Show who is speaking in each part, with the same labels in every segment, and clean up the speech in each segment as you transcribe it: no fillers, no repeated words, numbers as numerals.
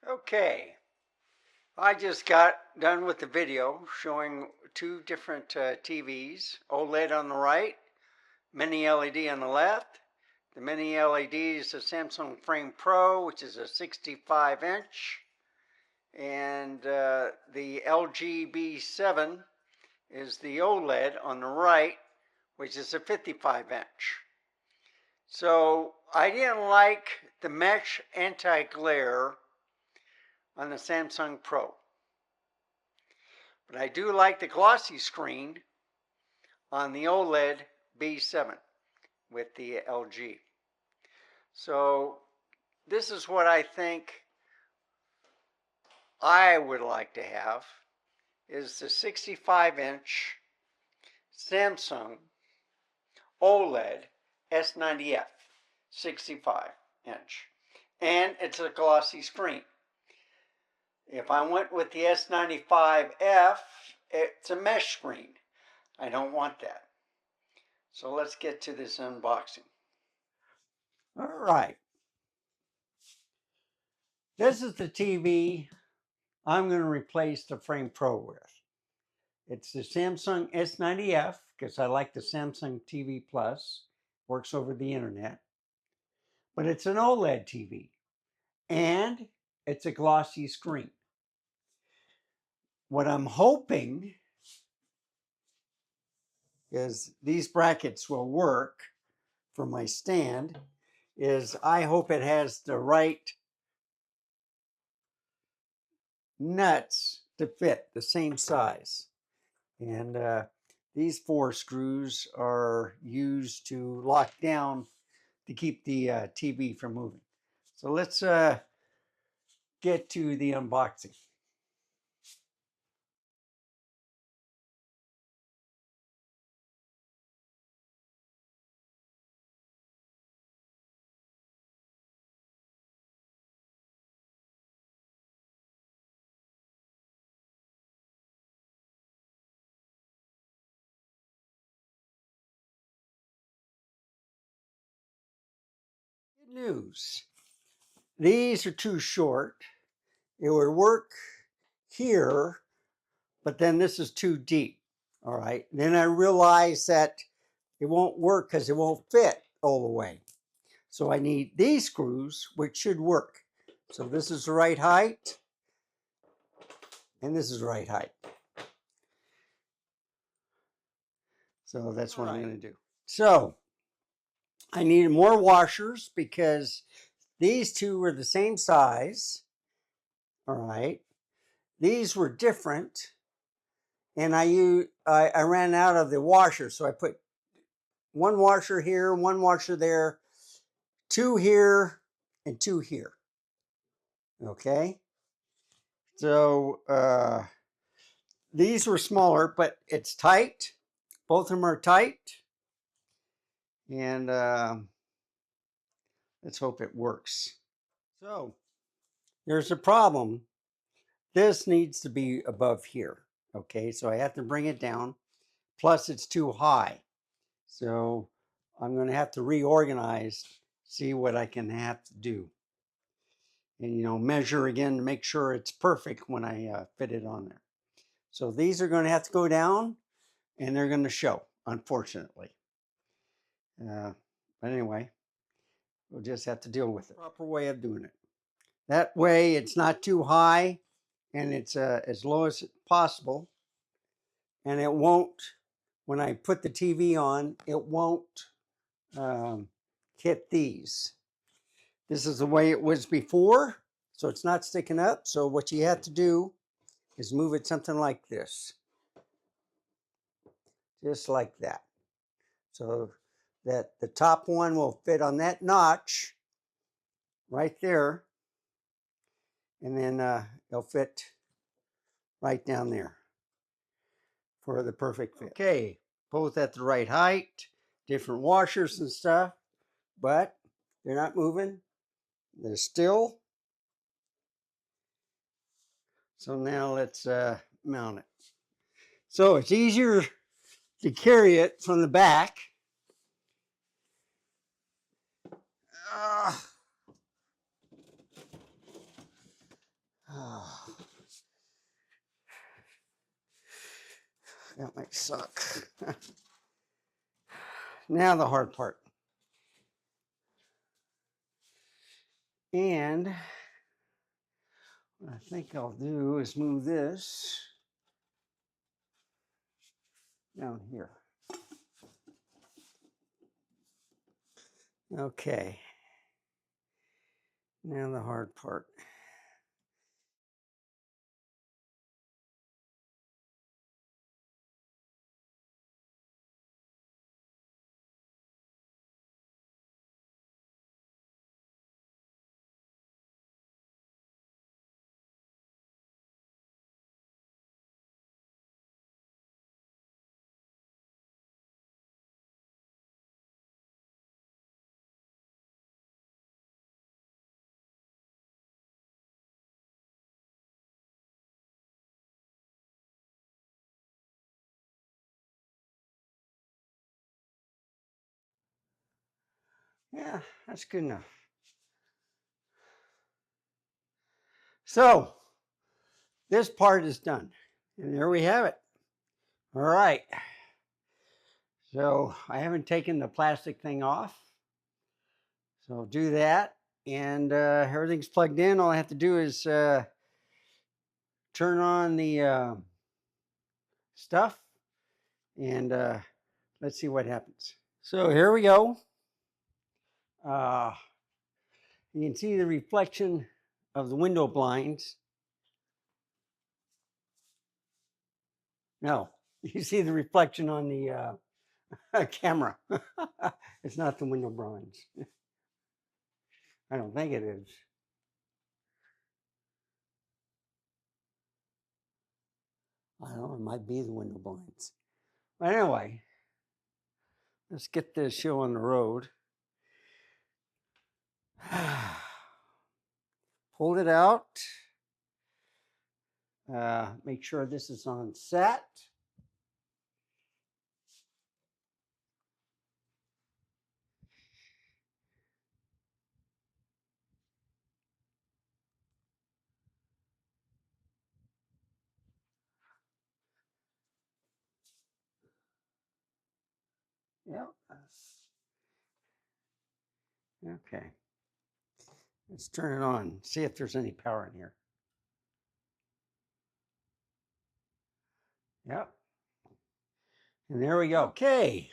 Speaker 1: Okay, I just got done with the video showing two different TVs, OLED on the right, mini LED on the left. The mini LED is the Samsung Frame Pro, which is a 65-inch, and the LG B7 is the OLED on the right, which is a 55-inch. So I didn't like the mesh anti-glare on the Samsung Pro. But I do like the glossy screen on the OLED B7 with the LG. So this is what I think I would like to have is the 65-inch Samsung OLED S90F 65-inch. And it's a glossy screen. If I went with the S95F, it's a mesh screen. I don't want that. So let's get to this unboxing. All right. This is the TV I'm going to replace the Frame Pro with. It's the Samsung S90F because I like the Samsung TV Plus. Works over the internet. But it's an OLED TV. And it's a glossy screen. What I'm hoping is these brackets will work for my stand is I hope it has the right nuts to fit the same size. And these 4 screws are used to lock down to keep the TV from moving. So let's get to the unboxing. Good news. These are too short. It would work here, but then this is too deep. All right. Then I realized that it won't work because it won't fit all the way. So I need these screws, which should work. So this is the right height, and this is the right height. So that's what I'm going to do. So I need more washers because these two were the same size. All right. These were different, and I ran out of the washer, so I put one washer here, one washer there, 2 here, and 2 here. Okay. So these were smaller, but it's tight. Both of them are tight. And let's hope it works. So there's a problem. This needs to be above here. Okay, so I have to bring it down. Plus it's too high. So I'm going to have to reorganize, see what I can have to do. And, measure again to make sure it's perfect when I fit it on there. So these are going to have to go down, and they're going to show, unfortunately. But anyway, we'll just have to deal with it. Proper way of doing it. That way it's not too high, and it's as low as possible. And it won't, when I put the TV on, it won't hit these. This is the way it was before, so it's not sticking up. So what you have to do is move it something like this. Just like that. So that the top one will fit on that notch right there. And then it'll fit right down there for the perfect fit. Okay, both at the right height, different washers and stuff, but they're not moving. They're still. So now let's mount it. So it's easier to carry it from the back. Oh, that might suck. Now the hard part. And what I think I'll do is move this down here. Okay. Now the hard part. Yeah, that's good enough. So this part is done. And there we have it. All right. So I haven't taken the plastic thing off. So I'll do that. And everything's plugged in. All I have to do is turn on the stuff. And let's see what happens. So here we go. You can see the reflection of the window blinds. No, you see the reflection on the camera. It's not the window blinds. I don't think it is. I don't know, it might be the window blinds. But anyway, let's get this show on the road. Pulled it out. Make sure this is on set. Yep. Okay. Let's turn it on. See if there's any power in here. Yep. And there we go. Okay.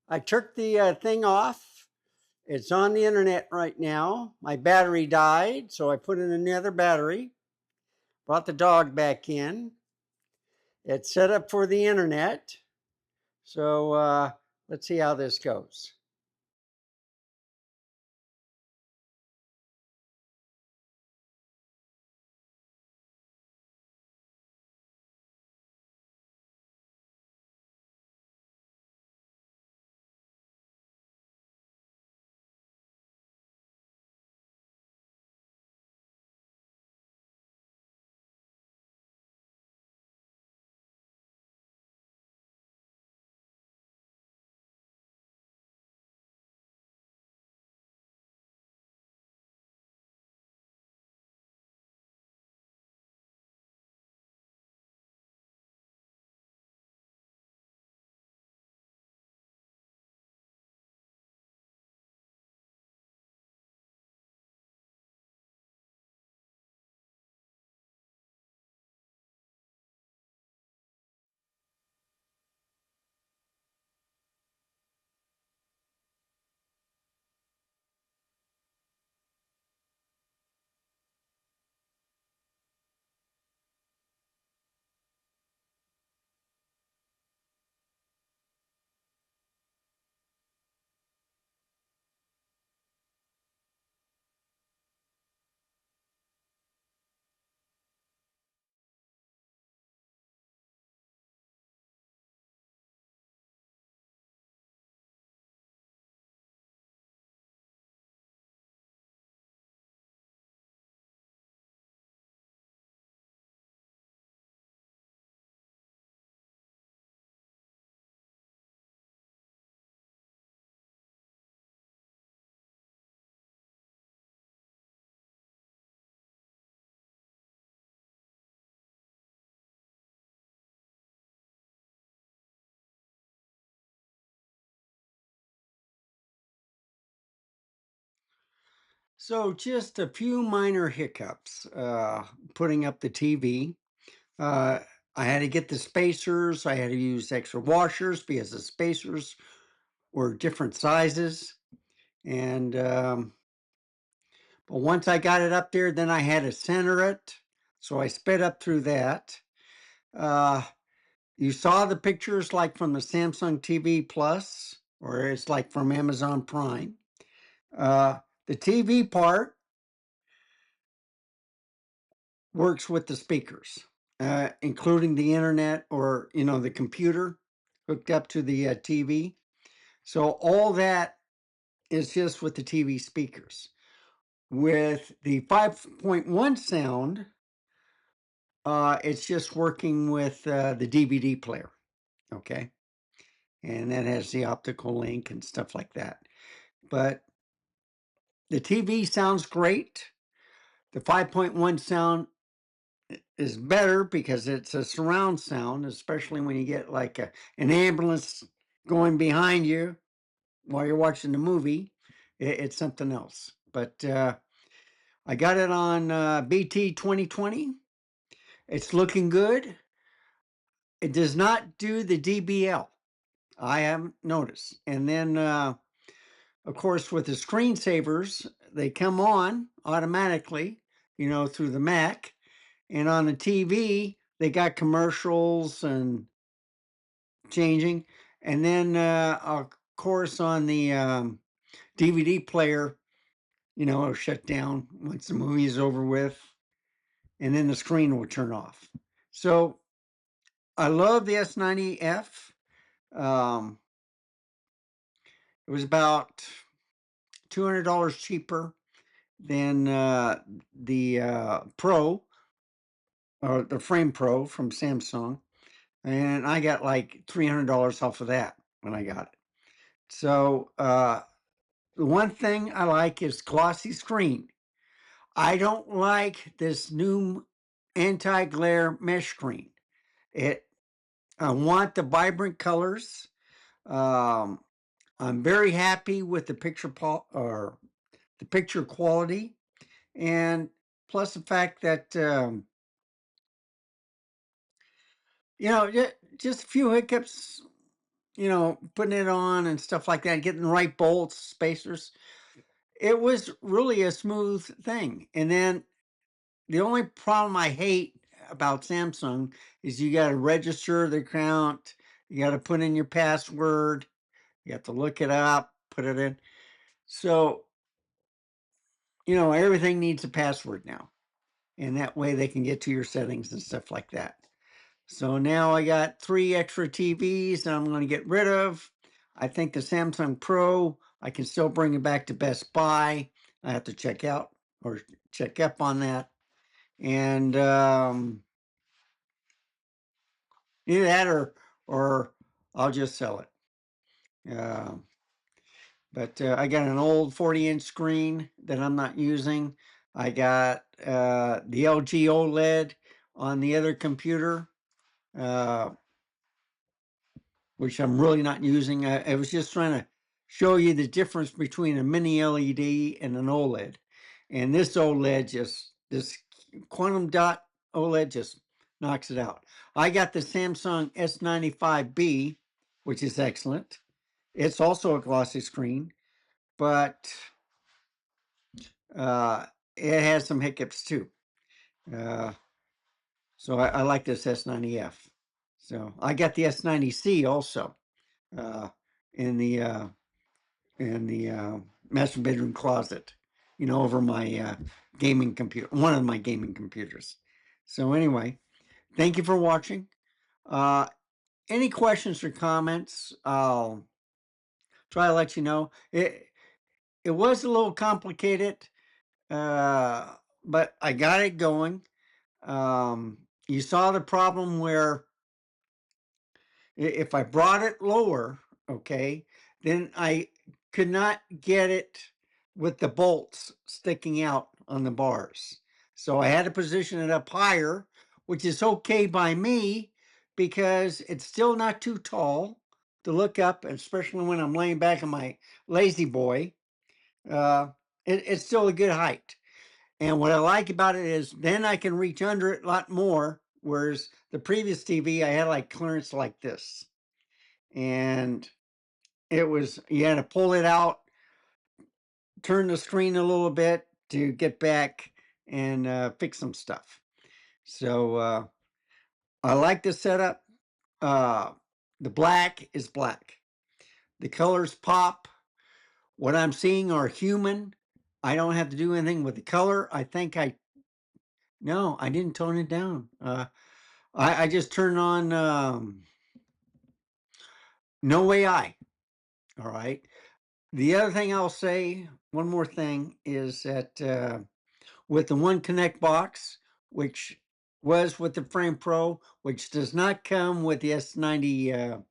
Speaker 1: I took the thing off. It's on the internet right now. My battery died, so I put in another battery. Brought the dog back in. It's set up for the internet. So let's see how this goes. So just a few minor hiccups putting up the TV. Uh, I had to get the spacers. I had to use extra washers because the spacers were different sizes. And but once I got it up there, then I had to center it. So I sped up through that. Uh, you saw the pictures like from the Samsung TV Plus, or it's like from Amazon Prime. Uh, the TV part works with the speakers, including the internet or the computer hooked up to the TV. So all that is just with the TV speakers. With the 5.1 sound, it's just working with the DVD player, okay? And that has the optical link and stuff like that. But the TV sounds great. The 5.1 sound is better because it's a surround sound, especially when you get like an ambulance going behind you while you're watching the movie. It's something else. But I got it on BT 2020. It's looking good. It does not do the DBL. I haven't noticed. And then, of course, with the screensavers, they come on automatically, through the Mac. And on the TV, they got commercials and changing. And then, of course, on the DVD player, it'll shut down once the movie is over with. And then the screen will turn off. So I love the S90F. It was about $200 cheaper than the Pro or the Frame Pro from Samsung. And I got like $300 off of that when I got it. So the one thing I like is glossy screen. I don't like this new anti-glare mesh screen. I want the vibrant colors. Um, I'm very happy with the or the picture quality, and plus the fact that just a few hiccups, putting it on and stuff like that, getting the right bolts, spacers. It was really a smooth thing. And then the only problem I hate about Samsung is you got to register the account, you got to put in your password, you have to look it up, put it in. So, everything needs a password now. And that way they can get to your settings and stuff like that. So now I got 3 extra TVs that I'm going to get rid of. I think the Samsung Pro, I can still bring it back to Best Buy. I have to check out or check up on that. And either that or I'll just sell it. But I got an old 40-inch screen that I'm not using. I got the LG OLED on the other computer, which I'm really not using. I was just trying to show you the difference between a mini LED and an OLED. And this this quantum dot OLED just knocks it out. I got the Samsung S95B, which is excellent. It's also a glossy screen, but uh, it has some hiccups too. Uh, so I like this S90F. So I got the S90C also uh, in the master bedroom closet, over my gaming computer, one of my gaming computers. So anyway, thank you for watching. Uh, any questions or comments? I'll try to let you know. It was a little complicated, but I got it going. You saw the problem where if I brought it lower, okay, then I could not get it with the bolts sticking out on the bars. So I had to position it up higher, which is okay by me because it's still not too tall to look up, especially when I'm laying back on my lazy boy. Uh, it's still a good height. And what I like about it is then I can reach under it a lot more. Whereas the previous TV, I had like clearance like this. And it was, you had to pull it out, turn the screen a little bit to get back and fix some stuff. So I like the setup. The black is black. The colors pop. What I'm seeing are human. I don't have to do anything with the color. No, I didn't tone it down. I just turned on no AI. All right. The other thing I'll say, one more thing, is that with the One Connect box, which was with the Frame Pro, which does not come with the S90F,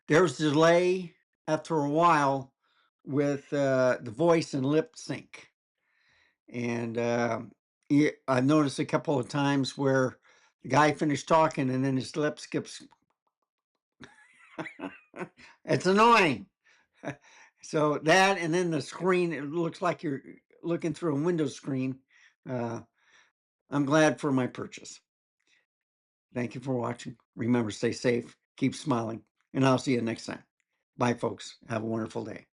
Speaker 1: there was a delay after a while with the voice and lip sync. And I've noticed a couple of times where the guy finished talking and then his lip skips. It's annoying. So that, and then the screen, it looks like you're looking through a window screen. I'm glad for my purchase. Thank you for watching. Remember, stay safe, keep smiling, and I'll see you next time. Bye, folks. Have a wonderful day.